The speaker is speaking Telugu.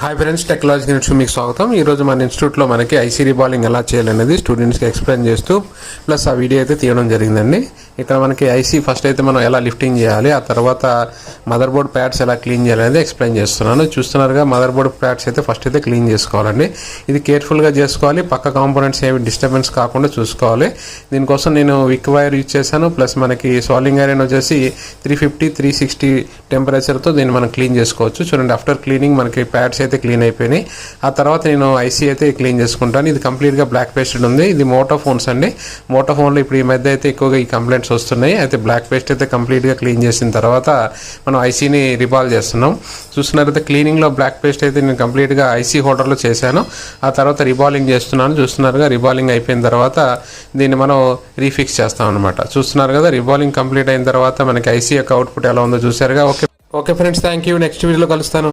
హాయ్ ఫ్రెండ్స్, టెక్నాలజీ ఇన్స్టిట్యూట్ మీకు స్వాగతం. ఈరోజు మన ఇన్స్టిట్యూట్లో మనకి ఐసీ రీబాలింగ్ ఎలా చేయాలనేది స్టూడెంట్స్కి ఎక్స్ప్లెయిన్ చేస్తూ ప్లస్ ఆ వీడియో అయితే తీయడం జరిగిందండి. ఇక్కడ మనకి ఐసీ ఫస్ట్ అయితే మనం ఎలా లిఫ్టింగ్ చేయాలి, ఆ తర్వాత మదర్ బోర్డ్ ప్యాడ్స్ ఎలా క్లీన్ చేయాలి అనేది ఎక్స్ప్లెయిన్ చేస్తున్నాను. చూస్తున్నారుగా, మదర్ బోర్డ్ ప్యాడ్స్ అయితే ఫస్ట్ అయితే క్లీన్ చేసుకోవాలండి. ఇది కేర్ఫుల్గా చేసుకోవాలి, పక్క కాంపోనెంట్స్ ఏమి డిస్టర్బెన్స్ కాకుండా చూసుకోవాలి. దీనికోసం నేను విక్ వైర్ యూజ్ చేశాను. ప్లస్ మనకి సాల్వింగ్ ఐరన్ వచ్చేసి 350, 360 టెంపరేచర్తో దీన్ని మనం క్లీన్ చేసుకోవచ్చు. చూడండి, ఆఫ్టర్ క్లీనింగ్ మనకి ప్యాడ్స్ అయితే క్లీన్ అయిపోయినాయి. ఆ తర్వాత నేను ఐసీ అయితే క్లీన్ చేసుకుంటాను. ఇది కంప్లీట్గా బ్లాక్ పేస్టెడ్ ఉంది. ఇది మోటో ఫోన్స్ అండి. మోటో ఫోన్లో ఇప్పుడు ఈ మధ్య అయితే ఎక్కువగా ఈ కంప్లైంట్స్ వస్తున్నాయి. అయితే బ్లాక్ పేస్ట్ అయితే కంప్లీట్గా క్లీన్ చేసిన తర్వాత మనం ఐసీని రిబాల్వ్ చేస్తున్నాం. చూస్తున్నారైతే క్లీనింగ్లో బ్లాక్ పేస్ట్ అయితే నేను కంప్లీట్గా ఐసీ హోల్డర్లో చేశాను. ఆ తర్వాత రిబాలింగ్ చేస్తున్నాను. చూస్తున్నారుగా, రిబాలింగ్ అయిపోయిన తర్వాత దీన్ని మనం రీఫిక్స్ చేస్తాం అనమాట. చూస్తున్నారు కదా, రిబాలింగ్ కంప్లీట్ అయిన తర్వాత మనకి ఐసీ యొక్క అవుట్పుట్ ఎలా ఉందో చూసారుగా. Okay friends, thank you. Next వీడియోలో కలుస్తాను.